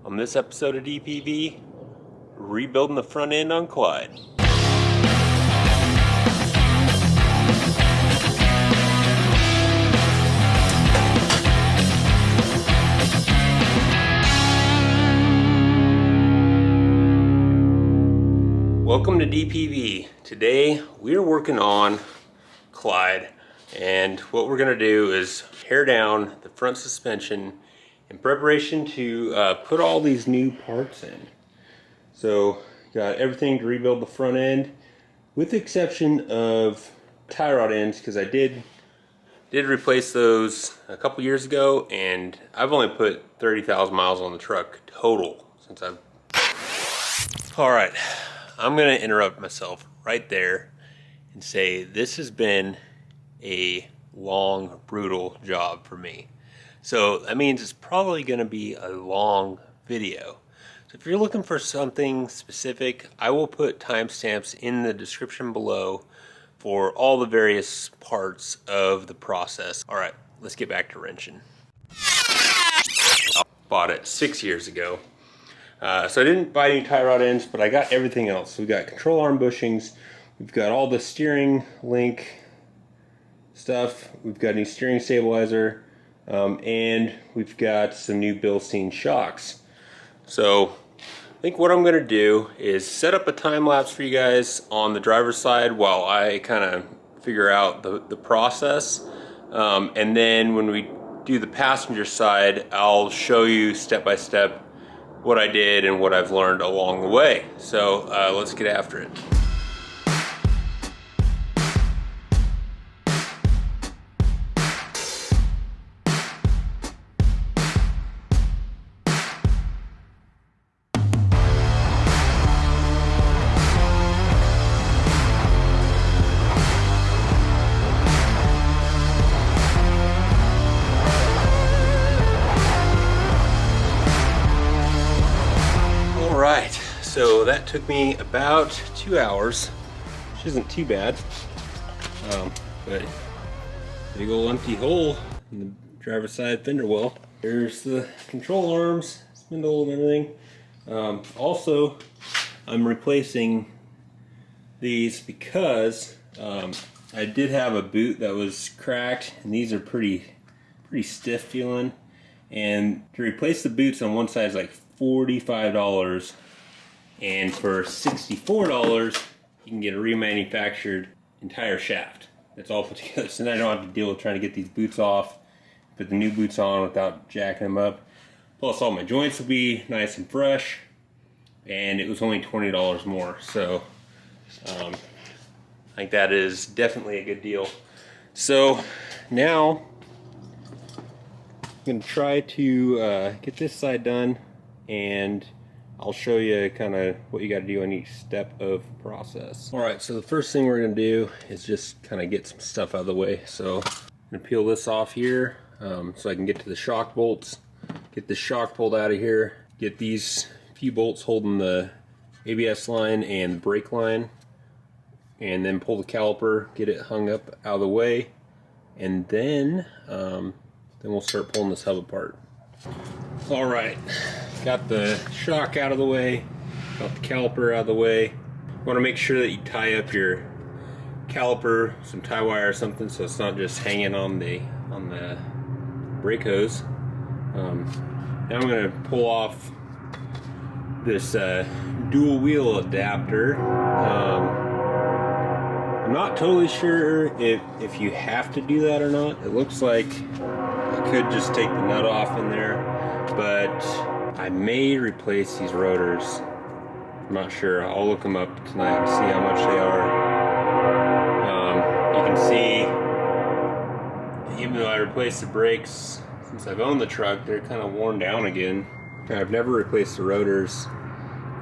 On this episode of DPV, rebuilding the front end on Clyde. Welcome to DPV. Today we are working on Clyde, and what we're going to do is tear down the front suspension in preparation to put all these new parts in. So got everything to rebuild the front end, with the exception of tie rod ends, because I did replace those a couple years ago, and I've only put 30,000 miles on the truck total since I've... Alright, I'm going to interrupt myself right there and say this has been a long, brutal job for me. So that means it's probably going to be a long video. So if you're looking for something specific, I will put timestamps in the description below for all the various parts of the process. All right, let's get back to wrenching. I bought it 6 years ago. So I didn't buy any tie rod ends, but I got everything else. So we got control arm bushings, we've got all the steering link stuff, we've got a new steering stabilizer, and we've got some new Bilstein shocks. So I think what I'm going to do is set up a time lapse for you guys on the driver's side while I kind of figure out the process, and then when we do the passenger side, I'll show you step by step what I did and what I've learned along the way. So let's get after it. Alright, so that took me about 2 hours, which isn't too bad, but big old empty hole in the driver's side fender well. There's the control arms, spindle and everything. Also, I'm replacing these because I did have a boot that was cracked, and these are pretty stiff feeling, and to replace the boots on one side is like $45, and for $64 you can get a remanufactured entire shaft that's all put together, so then I don't have to deal with trying to get these boots off, put the new boots on without jacking them up. Plus all my joints will be nice and fresh, and it was only $20 more, so I think that is definitely a good deal. So now I'm going to try to get this side done, and I'll show you kind of what you got to do on each step of the process. Alright, so the first thing we're going to do is just kind of get some stuff out of the way. So I'm going to peel this off here so I can get to the shock bolts, get the shock pulled out of here, get these few bolts holding the ABS line and brake line, and then pull the caliper, get it hung up out of the way, and then we'll start pulling this hub apart. Alright, got the shock out of the way, got the caliper out of the way. You want to make sure that you tie up your caliper, some tie wire or something, so it's not just hanging on the brake hose. Now I'm going to pull off this dual wheel adapter. I'm not totally sure if you have to do that or not. It looks like I could just take the nut off in there, but I may replace these rotors. I'm not sure. I'll look them up tonight and see how much they are. You can see, even though I replaced the brakes since I've owned the truck, they're kind of worn down again. I've never replaced the rotors,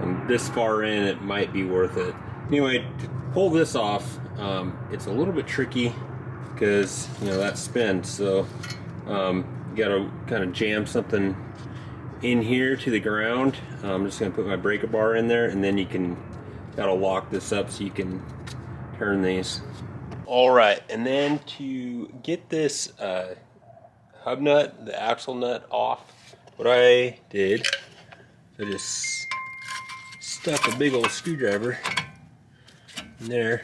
and this far in it might be worth it. Anyway, to pull this off, it's a little bit tricky because, you know, that spins, so you gotta kind of jam something in here to the ground. I'm just gonna put my breaker bar in there, and then you gotta lock this up so you can turn these. All right, and then to get this hub nut, the axle nut off, what I did I just stuck a big old screwdriver in there.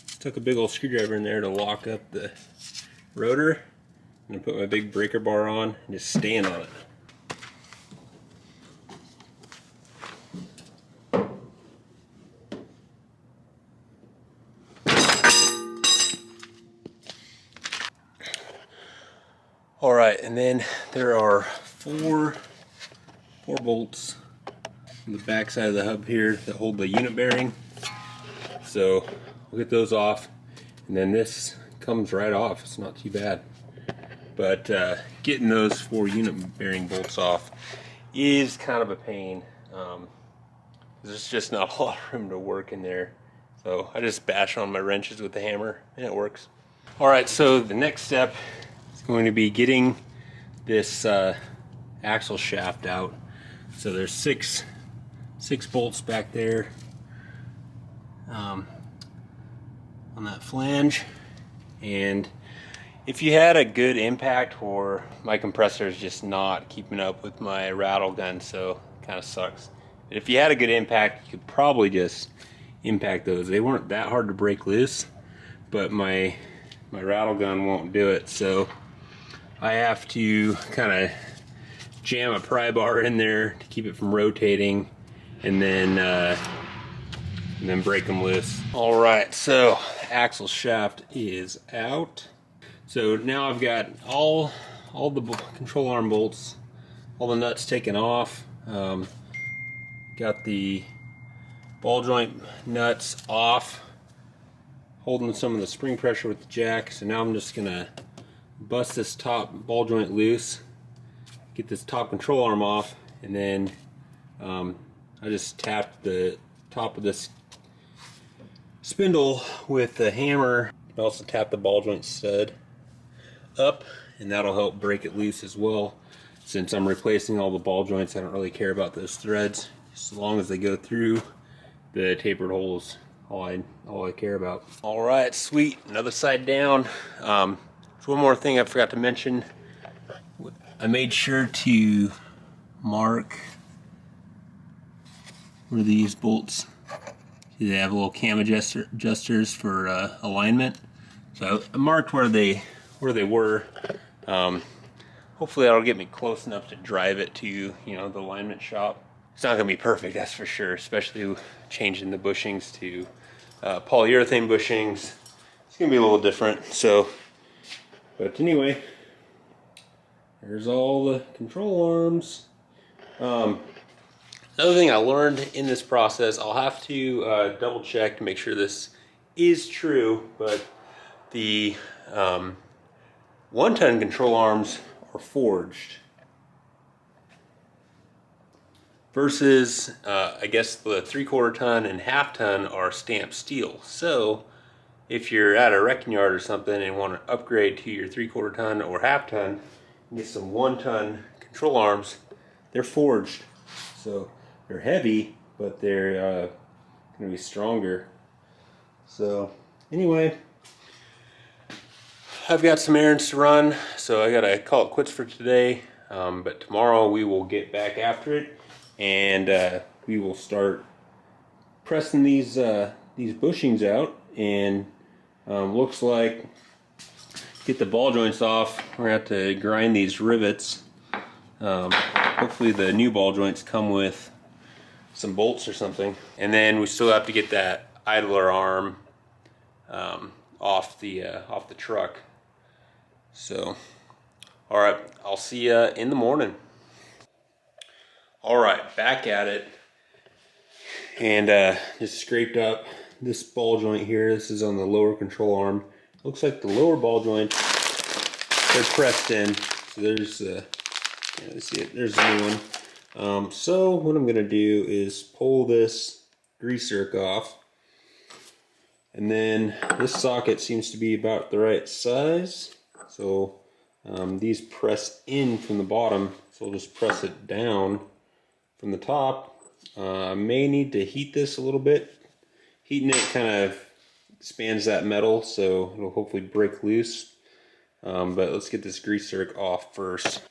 Stuck a big old screwdriver in there to lock up the rotor. I'm gonna put my big breaker bar on and just stand on it. All right, and then there are four bolts on the back side of the hub here that hold the unit bearing. So we'll get those off, and then this comes right off. It's not too bad. But getting those 4 unit bearing bolts off is kind of a pain. There's just not a lot of room to work in there. So I just bash on my wrenches with the hammer and it works. All right, so the next step is going to be getting this axle shaft out. So there's six bolts back there on that flange, and if you had a good impact, or my compressor is just not keeping up with my rattle gun, so it kind of sucks. But if you had a good impact, you could probably just impact those. They weren't that hard to break loose, but my rattle gun won't do it, so I have to kind of jam a pry bar in there to keep it from rotating, and then break them loose. All right, so the axle shaft is out. So now I've got all the control arm bolts, all the nuts taken off. Got the ball joint nuts off, holding some of the spring pressure with the jack. So now I'm just gonna bust this top ball joint loose, get this top control arm off, and then I just tapped the top of this spindle with the hammer. I also tap the ball joint stud up, and that'll help break it loose as well. Since I'm replacing all the ball joints, I don't really care about those threads. As long as they go through the tapered holes, all I care about. All right, sweet, another side down. There's one more thing I forgot to mention. I made sure to mark where these bolts, they have little cam adjusters for alignment. So I marked where they were. Hopefully that'll get me close enough to drive it to, the alignment shop. It's not gonna be perfect, that's for sure, especially changing the bushings to polyurethane bushings. It's gonna be a little different. So, but anyway, there's all the control arms. Another thing I learned in this process, I'll have to double check to make sure this is true, but the 1-ton control arms are forged versus I guess the 3/4 ton and 1/2 ton are stamped steel. So if you're at a wrecking yard or something and want to upgrade to your 3/4 ton or 1/2 ton, get some 1-ton control arms, they're forged. So they're heavy, but they're going to be stronger. So anyway, I've got some errands to run, so I gotta call it quits for today. But tomorrow we will get back after it, and we will start pressing these bushings out. And looks like, get the ball joints off. We're gonna have to grind these rivets. Hopefully the new ball joints come with some bolts or something. And then we still have to get that idler arm off the truck. So, all right, I'll see you in the morning. All right, back at it, and just scraped up this ball joint here. This is on the lower control arm. Looks like the lower ball joints, they're pressed in. So there's let's see it. There's the new one. So what I'm gonna do is pull this grease zerk off. And then this socket seems to be about the right size. So these press in from the bottom, so I'll just press it down from the top. I may need to heat this a little bit. Heating it kind of expands that metal, so it'll hopefully break loose. But let's get this grease zerk off first.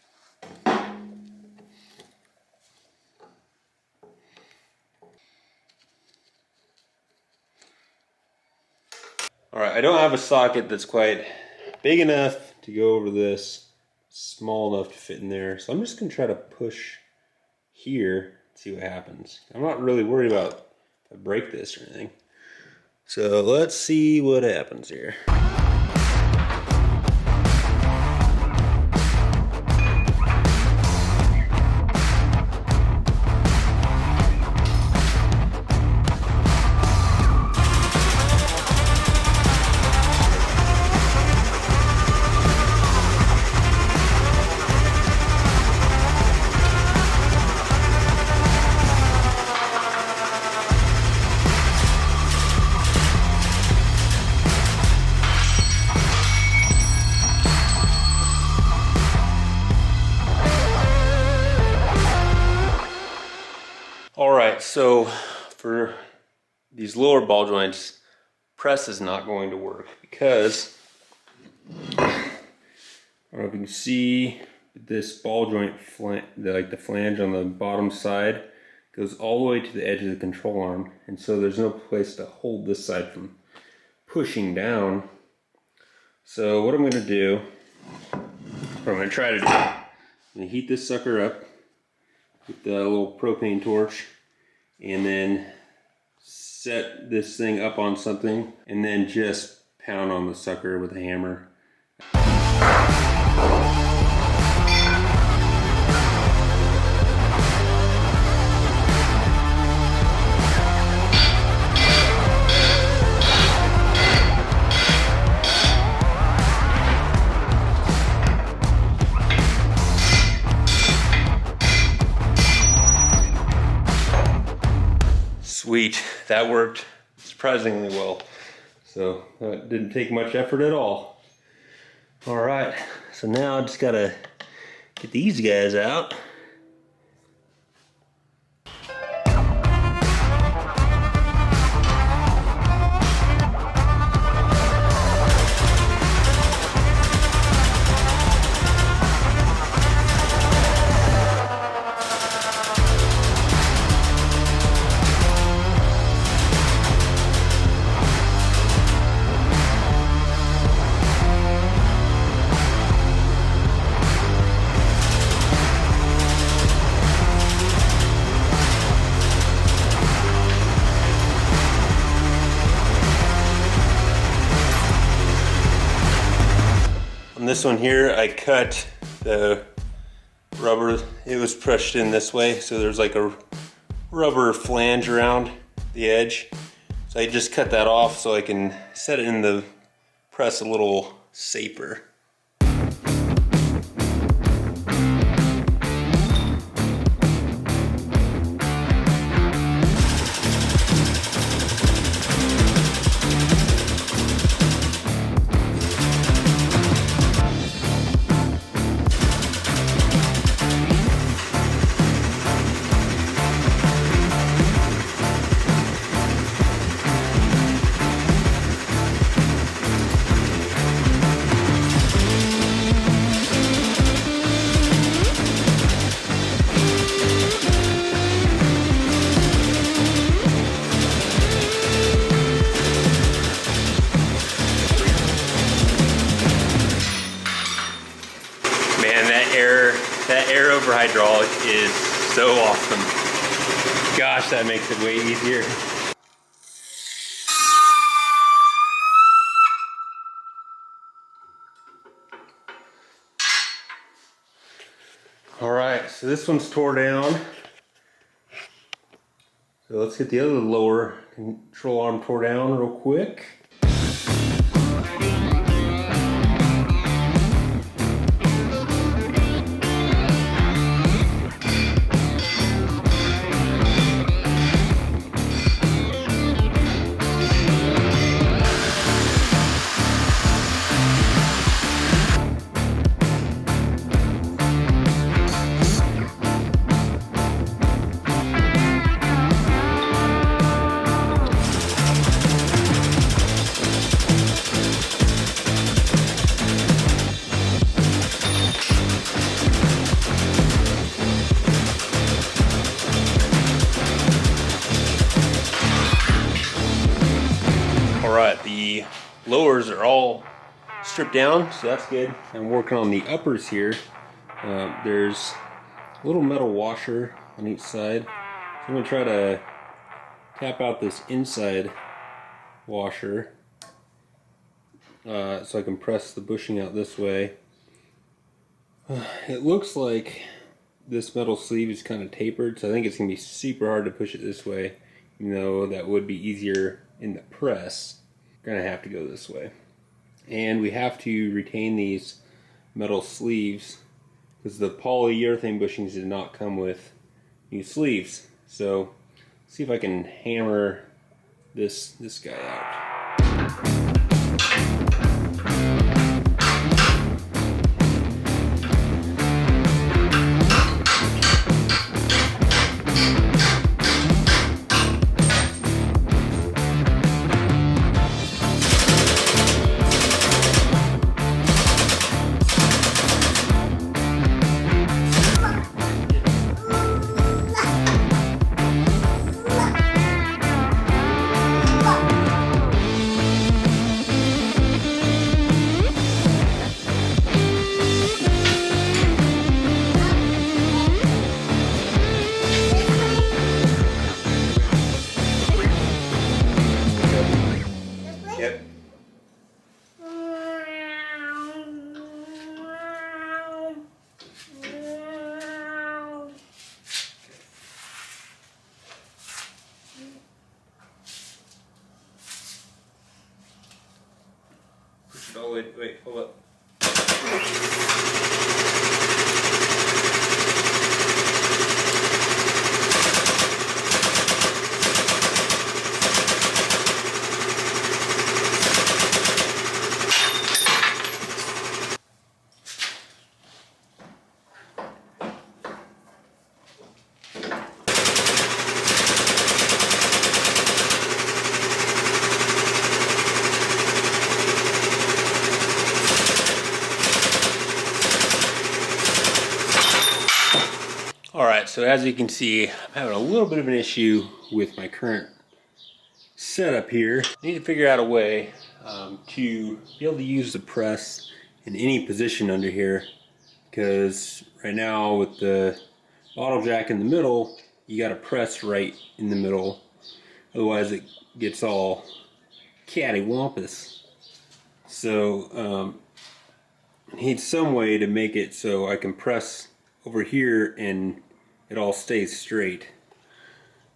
All right, I don't have a socket that's quite big enough to go over this, small enough to fit in there. So I'm just gonna try to push here, see what happens. I'm not really worried about if I break this or anything. So let's see what happens here. Alright, so for these lower ball joints, press is not going to work because, I don't know if you can see, this ball joint, like the flange on the bottom side, goes all the way to the edge of the control arm, and so there's no place to hold this side from pushing down. So what I'm going to do, what I'm going to try to do, I'm going to heat this sucker up with the little propane torch, and then set this thing up on something, and then just pound on the sucker with a hammer. Sweet, that worked surprisingly well. So that didn't take much effort at all. All right, so now I just gotta get these guys out. On this one here, I cut the rubber. It was pushed in this way, so there's like a rubber flange around the edge. So I just cut that off so I can set it in the press a little safer. That air over hydraulic is so awesome. Gosh, that makes it way easier. All right, so this one's tore down. So let's get the other lower control arm tore down real quick. The lowers are all stripped down, so that's good. I'm working on the uppers here. There's a little metal washer on each side. So I'm going to try to tap out this inside washer so I can press the bushing out this way. It looks like this metal sleeve is kind of tapered, so I think it's going to be super hard to push it this way, even though that would be easier in the press. Going to have to go this way. And we have to retain these metal sleeves because the polyurethane bushings did not come with new sleeves. So see if I can hammer this guy out. Oh, wait, hold up. Alright, so as you can see, I'm having a little bit of an issue with my current setup here. I need to figure out a way to be able to use the press in any position under here, because right now with the bottle jack in the middle, you got to press right in the middle, otherwise it gets all cattywampus. So I need some way to make it so I can press over here and it all stays straight.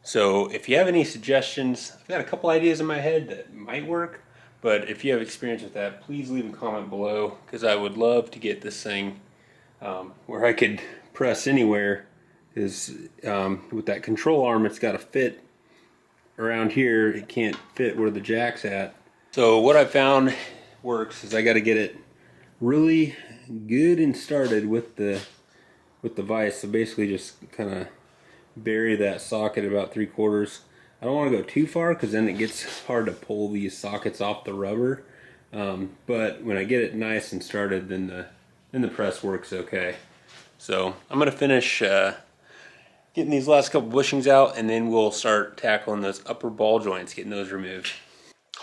So if you have any suggestions, I've got a couple ideas in my head that might work, but if you have experience with that, please leave a comment below, because I would love to get this thing where I could press anywhere. Because with that control arm, it's got to fit around here. It can't fit where the jack's at. So what I found works is I got to get it really good and started with the vise. So basically just kind of bury that socket about 3/4. I don't want to go too far because then it gets hard to pull these sockets off the rubber. But when I get it nice and started, then the press works okay. So I'm going to finish getting these last couple bushings out, and then we'll start tackling those upper ball joints, getting those removed.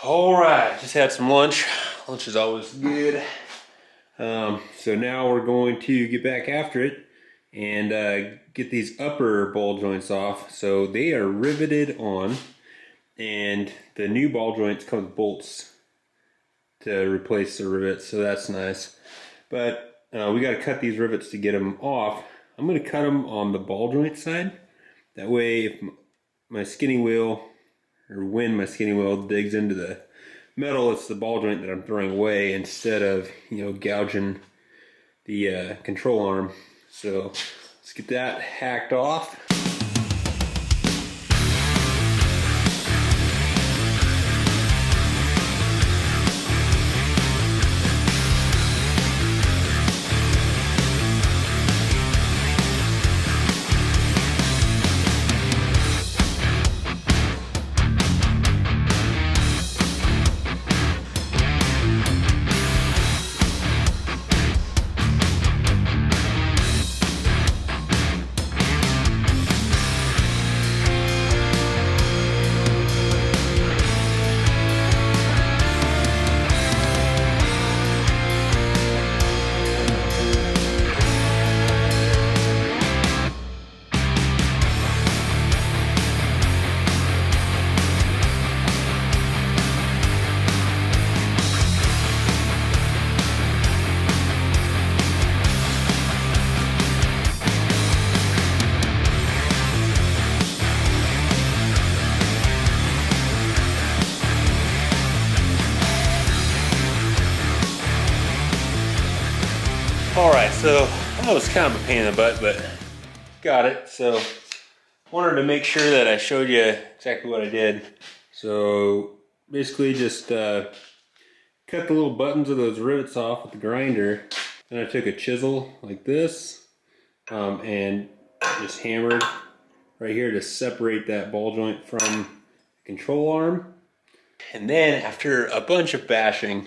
Alright, just had some lunch. Lunch is always good. So now we're going to get back after it and get these upper ball joints off. So they are riveted on, and the new ball joints come with bolts to replace the rivets, so that's nice. But we got to cut these rivets to get them off. I'm going to cut them on the ball joint side. That way, if my skinning wheel, or when my skinning wheel digs into the metal, it's the ball joint that I'm throwing away instead of, gouging the control arm. So let's get that hacked off. So that was kind of a pain in the butt, but got it. So wanted to make sure that I showed you exactly what I did. So basically just cut the little buttons of those rivets off with the grinder. Then I took a chisel like this and just hammered right here to separate that ball joint from the control arm. And then after a bunch of bashing,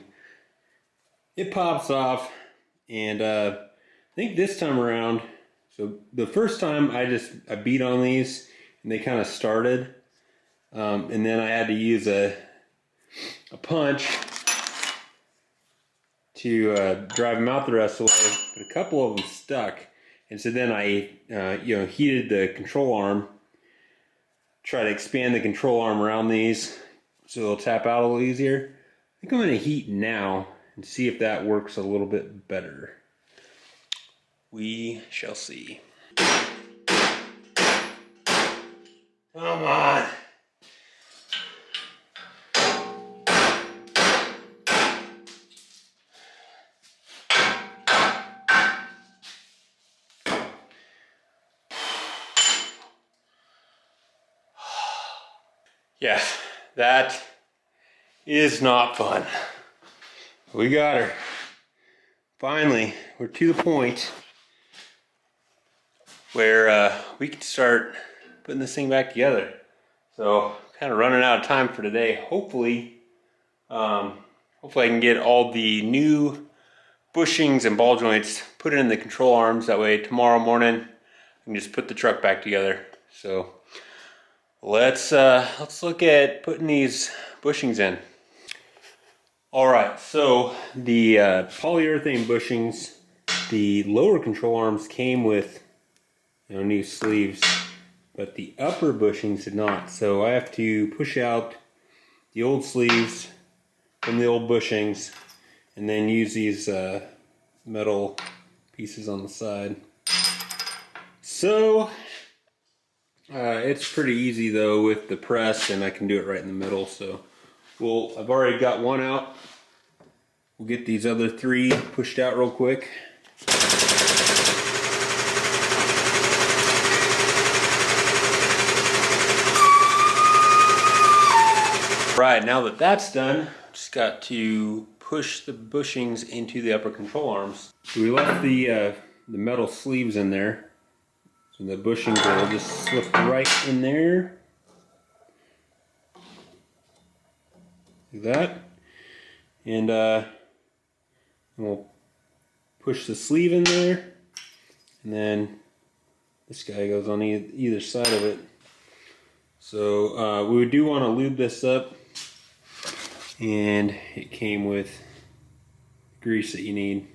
it pops off. And I think this time around, so the first time I beat on these and they kind of started. And then I had to use a punch to drive them out the rest of the way, but a couple of them stuck. And so then I heated the control arm, try to expand the control arm around these so they'll tap out a little easier. I think I'm going to heat now and see if that works a little bit better. We shall see. Come on. Yeah, that is not fun. We got her. Finally, we're to the point where we can start putting this thing back together. So, kind of running out of time for today. Hopefully I can get all the new bushings and ball joints put in the control arms. That way tomorrow morning I can just put the truck back together. So let's look at putting these bushings in. All right, so the polyurethane bushings, the lower control arms came with new sleeves, but the upper bushings did not. So I have to push out the old sleeves from the old bushings and then use these metal pieces on the side. So it's pretty easy though with the press, and I can do it right in the middle. So I've already got one out. We'll get these other three pushed out real quick. Right, now that that's done, just got to push the bushings into the upper control arms. So we left the metal sleeves in there. So the bushings will just slip right in there. Like that. And we'll push the sleeve in there. And then this guy goes on either side of it. So we do want to lube this up. And it came with grease that you need.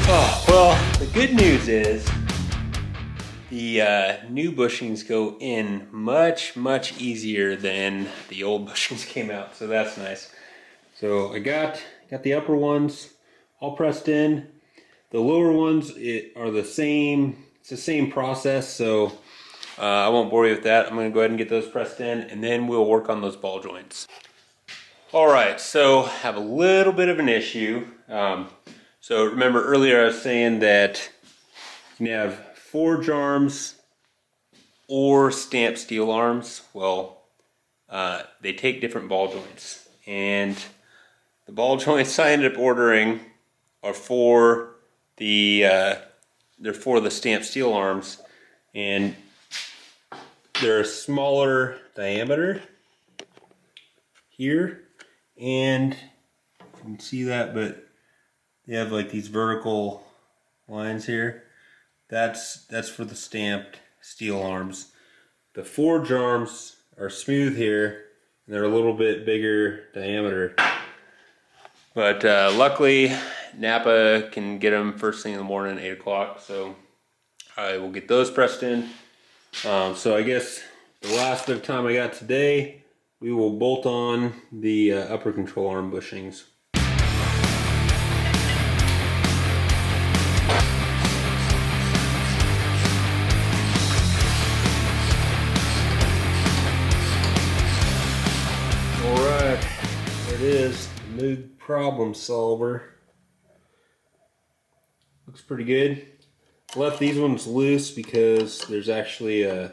Oh, well, the good news is the new bushings go in much easier than the old bushings came out, so that's nice. So I got the upper ones all pressed in. The lower ones are the same. It's the same process, so I won't bore you with that. I'm going to go ahead and get those pressed in, and then we'll work on those ball joints. All right, so I have a little bit of an issue. So remember earlier I was saying that you can have forge arms or stamped steel arms. Well, they take different ball joints, and the ball joints I ended up ordering are for the stamped steel arms, and they're a smaller diameter here, and you can see that, but they have like these vertical lines here. That's for the stamped steel arms. The forge arms are smooth here, and they're a little bit bigger diameter. But luckily, Napa can get them first thing in the morning, 8 o'clock. So I will get those pressed in. So I guess the last bit of time I got today, we will bolt on the upper control arm bushings. is the Moog Problem Solver. Looks pretty good. Left these ones loose because there's actually a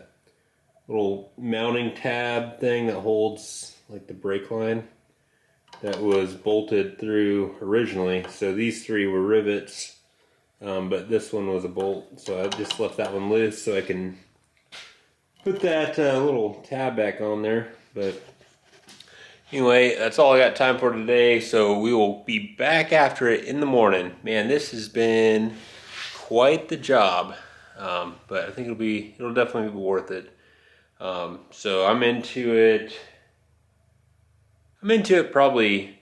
little mounting tab thing that holds like the brake line that was bolted through originally. So these three were rivets, but this one was a bolt. So I just left that one loose so I can put that little tab back on there. But anyway, that's all I got time for today. So we will be back after it in the morning. Man, this has been quite the job, but I think it'll definitely be worth it. So I'm into it probably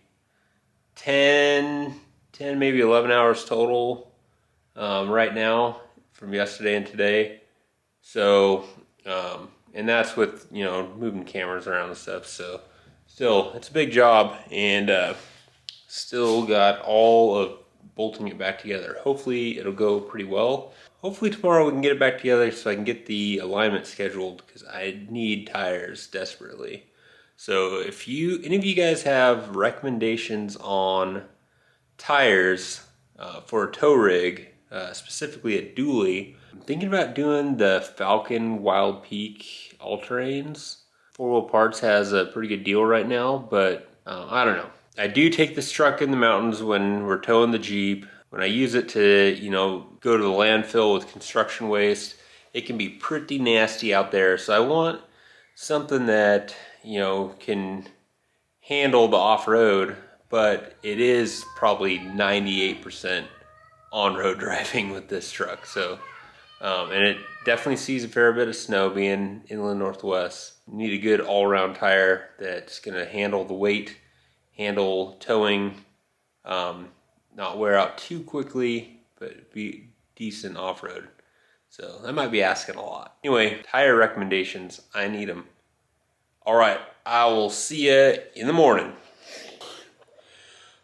10 maybe 11 hours total right now from yesterday and today. So and that's with, you know, moving cameras around and stuff. So still, it's a big job, and still got all of bolting it back together. Hopefully it'll go pretty well. Hopefully tomorrow we can get it back together so I can get the alignment scheduled, because I need tires desperately. So if any of you guys have recommendations on tires for a tow rig, specifically a dually, I'm thinking about doing the Falcon Wild Peak all-terrains. 4 Wheel Parts has a pretty good deal right now, but I don't know. I do take this truck in the mountains when we're towing the Jeep. When I use it to, you know, go to the landfill with construction waste, it can be pretty nasty out there. So I want something that, you know, can handle the off-road, but it is probably 98% on-road driving with this truck. So, and it definitely sees a fair bit of snow being inland Northwest. You need a good all-around tire that's gonna handle the weight, handle towing, not wear out too quickly, but be decent off-road. So that might be asking a lot. Anyway, tire recommendations, I need them. All right, I will see you in the morning.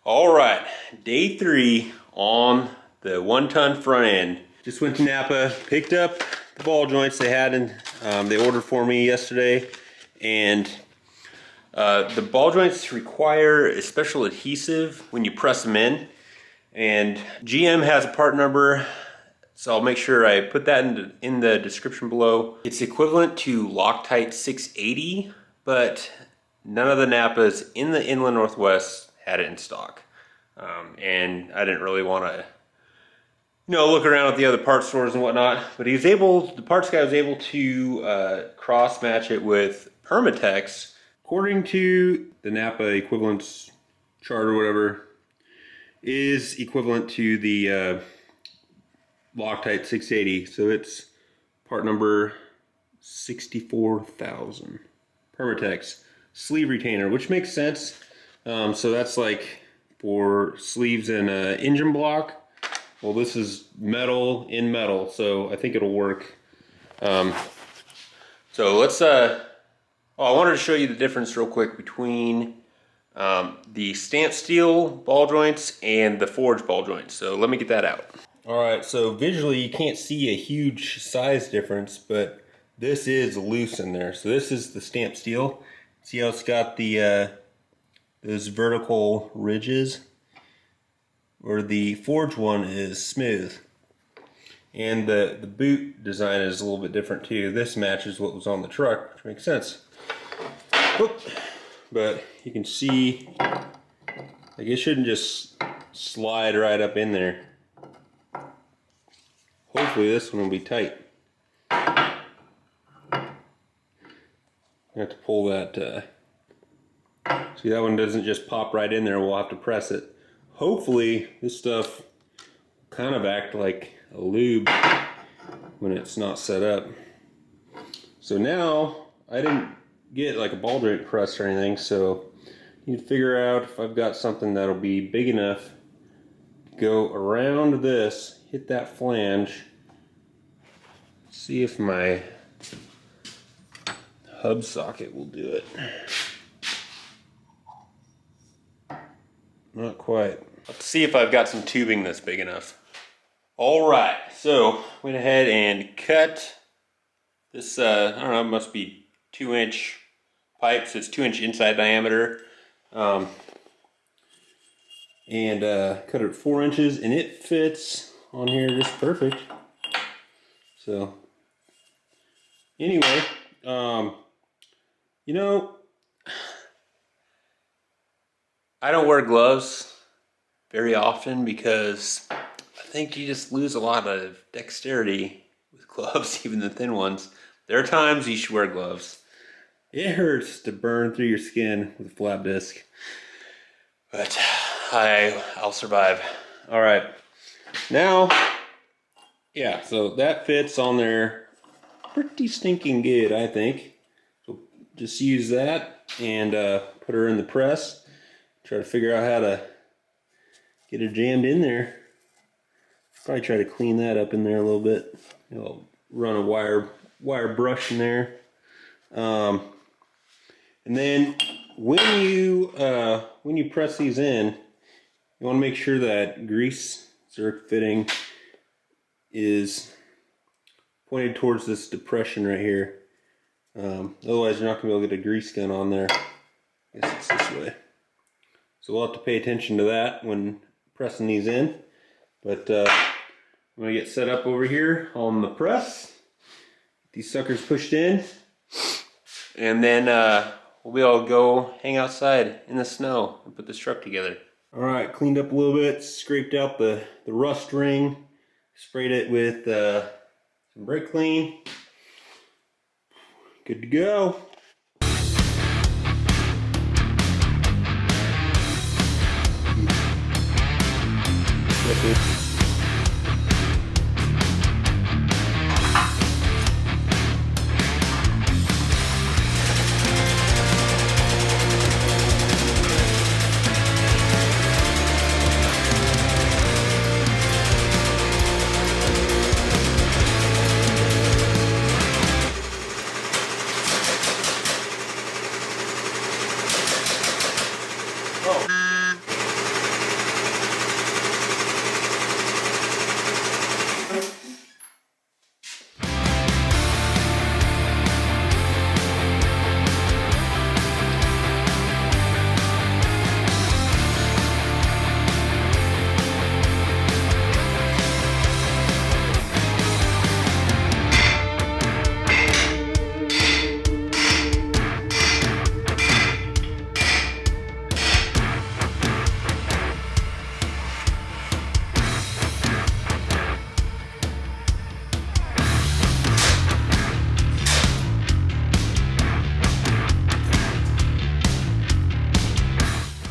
All right, day 3 on the 1-ton front end. Just went to Napa, picked up the ball joints they had in, they ordered for me yesterday, and the ball joints require a special adhesive when you press them in, and GM has a part number, so I'll make sure I put that in the description below. It's equivalent to Loctite 680, but none of the Napas in the inland Northwest had it in stock, and I didn't really want to, you know, look around at the other parts stores and whatnot, but the parts guy was able to cross match it with Permatex. According to the Napa equivalence chart or whatever, is equivalent to the Loctite 680. So it's part number 64,000. Permatex sleeve retainer, which makes sense. So that's like for sleeves in an engine block. Well, this is metal in metal, so I think it'll work. So let's, I wanted to show you the difference real quick between the stamped steel ball joints and the forged ball joints. So let me get that out. All right, so visually you can't see a huge size difference, but this is loose in there. So this is the stamped steel. See how it's got the those vertical ridges? Or the forged one is smooth. And the boot design is a little bit different too. This matches what was on the truck, which makes sense. Oop. But you can see, like, it shouldn't just slide right up in there. Hopefully this one will be tight. I have to pull that, see, that one doesn't just pop right in there, we'll have to press it. Hopefully this stuff kind of act like a lube when it's not set up. So now, I didn't get like a ball joint press or anything, so I need to figure out if I've got something that'll be big enough to go around this, hit that flange, see if my hub socket will do it. Not quite. Let's see if I've got some tubing that's big enough. All right, so went ahead and cut this, I don't know, it must be 2-inch pipe, so it's 2-inch inside diameter. and cut it 4 inches, and it fits on here just perfect. So anyway, you know, I don't wear gloves very often because I think you just lose a lot of dexterity with gloves, even the thin ones. There are times you should wear gloves. It hurts to burn through your skin with a flap disc, but I'll survive. All right, now, yeah, so that fits on there pretty stinking good, I think. So just use that and put her in the press. Try to figure out how to get her jammed in there. Probably try to clean that up in there a little bit. I'll run a wire brush in there. And then when you press these in, you want to make sure that grease zerk fitting is pointed towards this depression right here. Otherwise you're not going to be able to get a grease gun on there. I guess it's this way. So we'll have to pay attention to that when pressing these in. But I'm going to get set up over here on the press. Get these suckers pushed in. And then we'll be able to go hang outside in the snow and put this truck together. Alright, cleaned up a little bit, scraped out the rust ring, sprayed it with some brake clean. Good to go.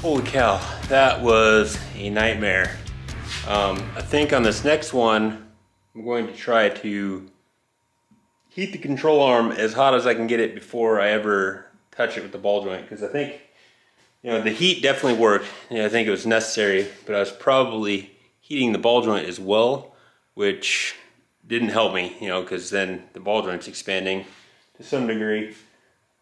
Holy cow, that was a nightmare. I think on this next one, I'm going to try to heat the control arm as hot as I can get it before I ever touch it with the ball joint, because I think, the heat definitely worked. I think it was necessary, but I was probably heating the ball joint as well, which didn't help me, because then the ball joint's expanding to some degree.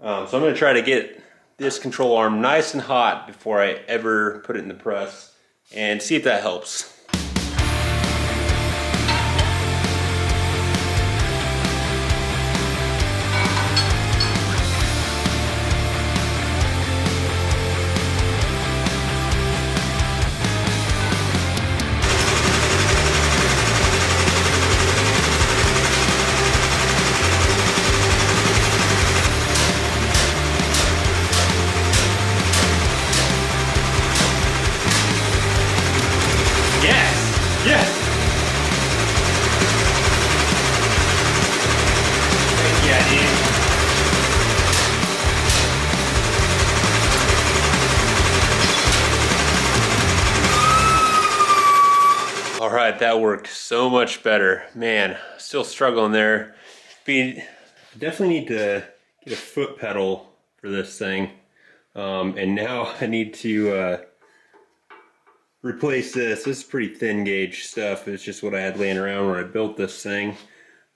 So I'm going to try to get this control arm nice and hot before I ever put it in the press and see if that helps. Yes! Yeah, dude. Alright, that worked so much better. Man, still struggling there. Definitely need to get a foot pedal for this thing. And now I need to replace this. This is pretty thin gauge stuff. It's just what I had laying around when I built this thing.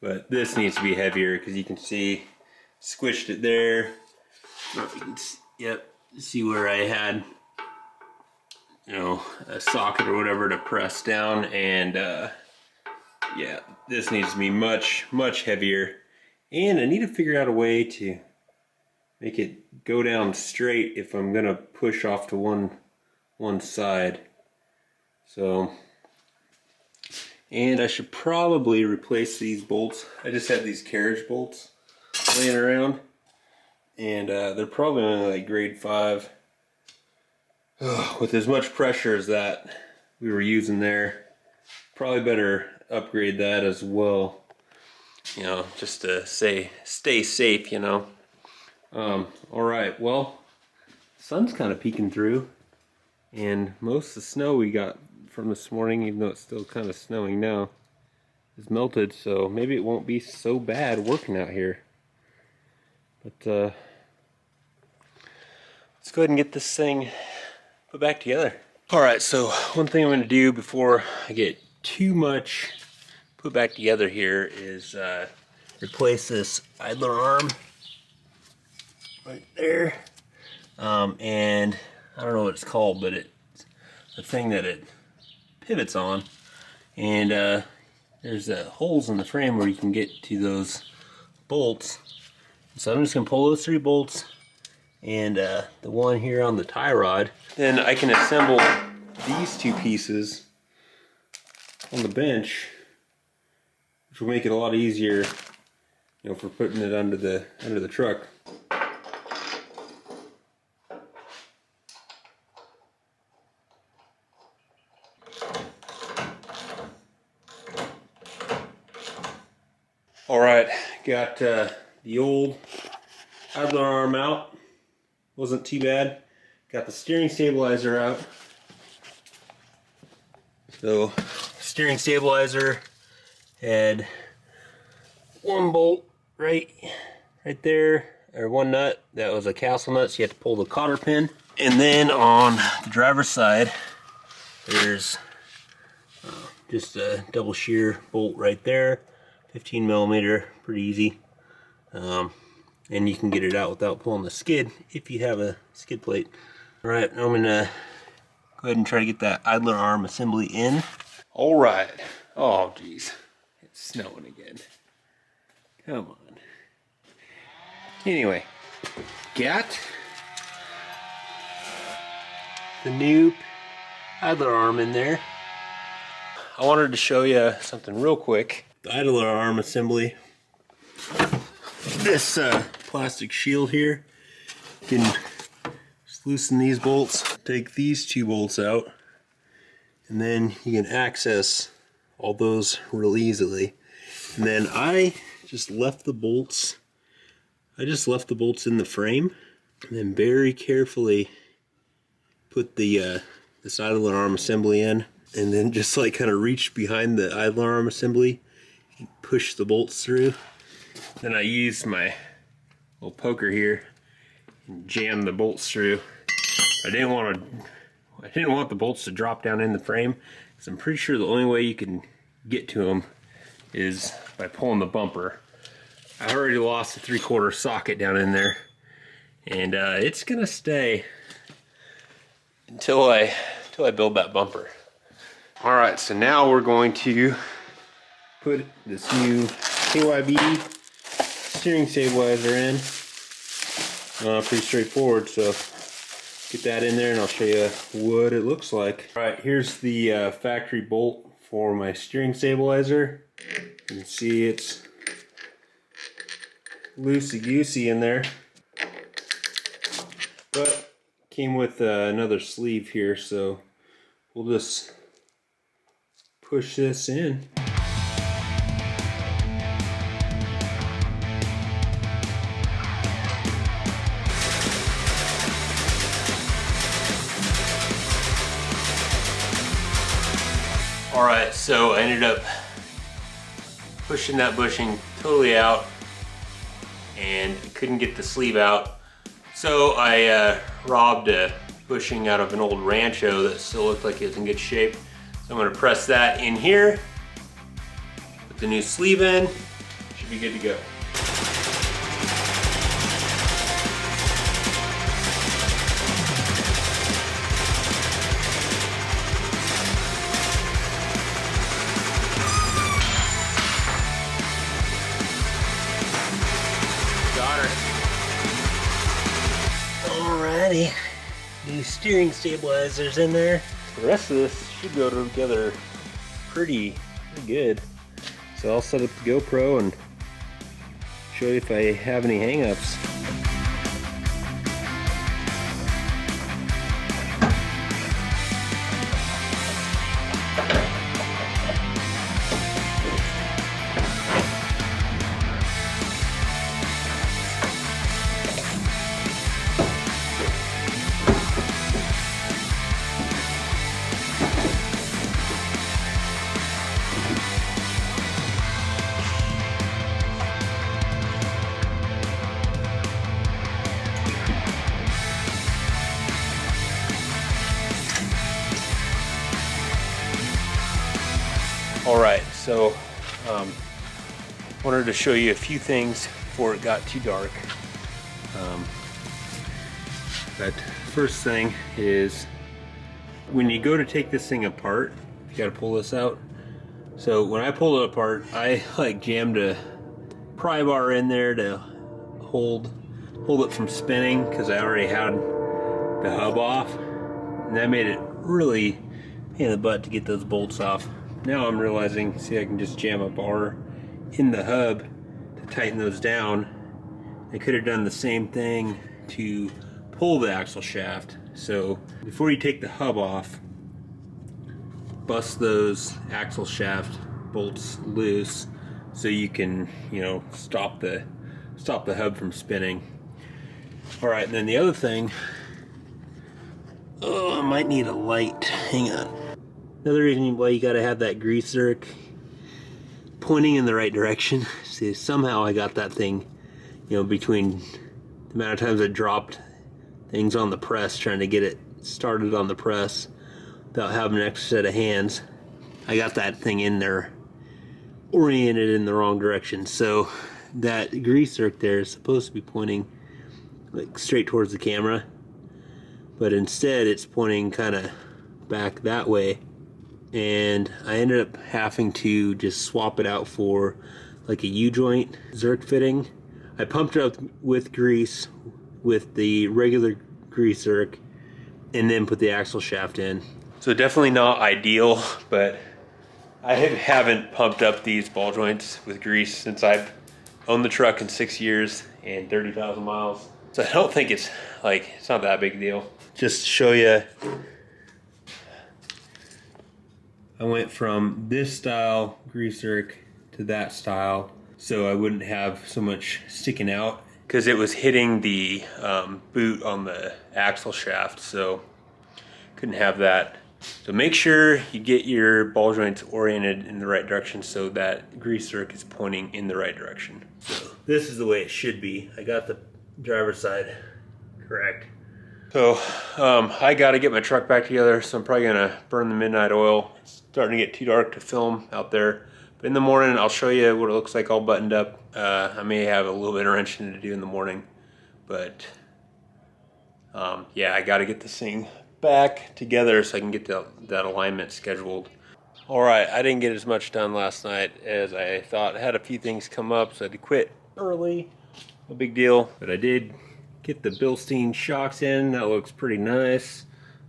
But this needs to be heavier because you can see, squished it there. Yep, see where I had, a socket or whatever to press down. And yeah, this needs to be much, much heavier. And I need to figure out a way to make it go down straight if I'm gonna push off to one side. So, and I should probably replace these bolts. I just have these carriage bolts laying around, and they're probably only like grade 5. With as much pressure as that we were using there, probably better upgrade that as well, you know, just to stay safe, you know. All right, well, sun's kind of peeking through, and most of the snow we got from this morning, even though it's still kind of snowing now, is melted, so maybe it won't be so bad working out here. But let's go ahead and get this thing put back together. All right, so one thing I'm going to do before I get too much put back together here is replace this idler arm right there. And I don't know what it's called, but it's the thing that it pivots on. And there's holes in the frame where you can get to those bolts. So I'm just going to pull those 3 bolts and the one here on the tie rod. Then I can assemble these 2 pieces on the bench, which will make it a lot easier, you know, for putting it under the truck. All right, got the old idler arm out. Wasn't too bad. Got the steering stabilizer out. So, steering stabilizer had 1 bolt right there, or 1 nut that was a castle nut, so you have to pull the cotter pin. And then on the driver's side, there's just a double shear bolt right there, 15 millimeter, pretty easy. And you can get it out without pulling the skid if you have a skid plate. All right, I'm gonna go ahead and try to get that idler arm assembly in. All right. Oh, geez, it's snowing again. Come on. Anyway, got the new idler arm in there. I wanted to show you something real quick. The idler arm assembly. This plastic shield here, you can just loosen these bolts, take these 2 bolts out, and then you can access all those real easily. And then I just left the bolts in the frame, and then very carefully put the this idler arm assembly in, and then just like kind of reach behind the idler arm assembly and push the bolts through. Then I used my little poker here and jammed the bolts through. I didn't want the bolts to drop down in the frame, because I'm pretty sure the only way you can get to them is by pulling the bumper. I already lost a 3/4 socket down in there, and it's gonna stay until I build that bumper. All right, so now we're going to put this new KYB steering stabilizer in. Pretty straightforward, so get that in there and I'll show you what it looks like. All right, here's the factory bolt for my steering stabilizer. You can see it's loosey-goosey in there, but came with another sleeve here, so we'll just push this in. Alright, so I ended up pushing that bushing totally out and couldn't get the sleeve out. So I robbed a bushing out of an old Rancho that still looked like it was in good shape. So I'm going to press that in here, put the new sleeve in, should be good to go. Alrighty, new steering stabilizers in there. the rest of this should go together pretty good. So I'll set up the GoPro and show you if I have any hang-ups. Alright, so wanted to show you a few things before it got too dark. But first thing is, when you go to take this thing apart, you gotta pull this out. So when I pulled it apart, I like jammed a pry bar in there to hold it from spinning, because I already had the hub off, and that made it really pain in the butt to get those bolts off. Now I'm realizing, see, I can just jam a bar in the hub to tighten those down. I could have done the same thing to pull the axle shaft. So before you take the hub off, bust those axle shaft bolts loose so you can, you know, stop the hub from spinning. All right, and then the other thing, oh, I might need a light. Hang on. Another reason why you gotta have that grease zerk pointing in the right direction. See, somehow I got that thing, you know, between the amount of times I dropped things on the press trying to get it started on the press without having an extra set of hands. I got that thing in there oriented in the wrong direction. So that grease zerk there is supposed to be pointing like straight towards the camera, but instead it's pointing kind of back that way. And I ended up having to just swap it out for like a U-joint zerk fitting. I pumped it up with grease with the regular grease zerk and then put the axle shaft in. So definitely not ideal, but I haven't pumped up these ball joints with grease since I've owned the truck in 6 years and 30,000 miles. So I don't think it's not that big a deal. Just to show you, I went from this style grease zerk to that style so I wouldn't have so much sticking out, because it was hitting the boot on the axle shaft, so couldn't have that. So make sure you get your ball joints oriented in the right direction so that grease zerk is pointing in the right direction. So this is the way it should be. I got the driver's side correct. So I got to get my truck back together, so I'm probably going to burn the midnight oil. It's starting to get too dark to film out there. But in the morning, I'll show you what it looks like all buttoned up. I may have a little bit of wrenching to do in the morning. But yeah, I got to get this thing back together so I can get that alignment scheduled. All right, I didn't get as much done last night as I thought. I had a few things come up, so I had to quit early. No big deal. But I did get the Bilstein shocks in. That looks pretty nice.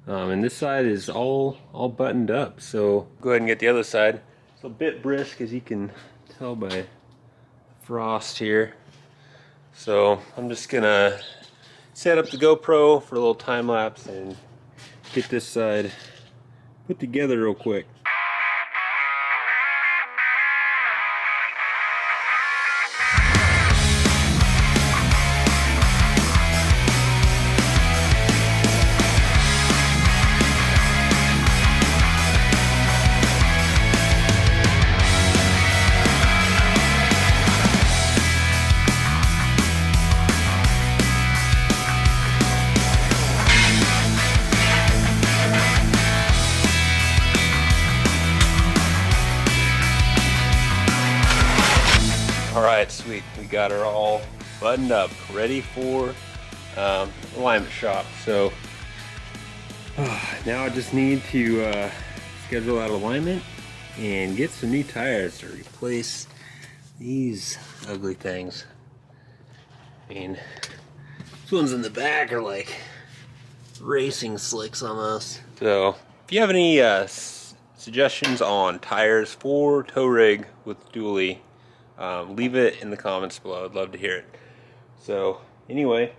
And this side is all buttoned up. So go ahead and get the other side. It's a bit brisk, as you can tell by frost here. So I'm just gonna set up the GoPro for a little time lapse and get this side put together real quick. Alright, sweet. We got her all buttoned up, ready for alignment shop. So now I just need to schedule that alignment and get some new tires to replace these ugly things. I mean, these ones in the back are like racing slicks almost. So If you have any suggestions on tires for tow rig with dually, leave it in the comments below. I'd love to hear it. So anyway,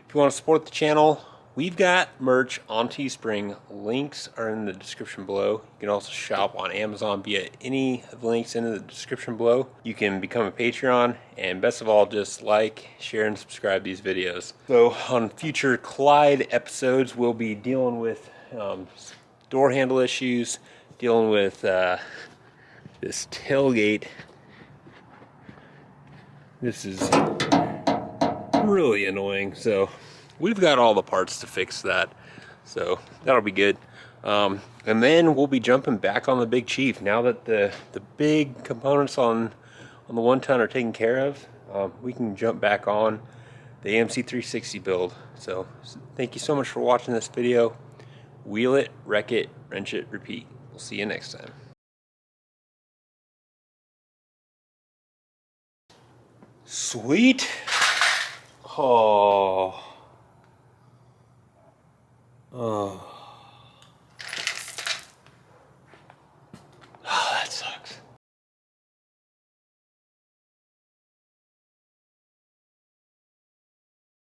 if you want to support the channel, we've got merch on Teespring. Links are in the description below. You can also shop on Amazon via any of the links in the description below. You can become a Patreon, and best of all, just like, share, and subscribe these videos. So on future Clyde episodes, we'll be dealing with door handle issues, dealing with this tailgate. This is really annoying. So we've got all the parts to fix that, so that'll be good. And then we'll be jumping back on the Big Chief now that the big components on the 1-ton are taken care of. We can jump back on the AMC 360 build. So thank you so much for watching this video. Wheel it, wreck it, wrench it, repeat. We'll see you next time. Sweet. Oh.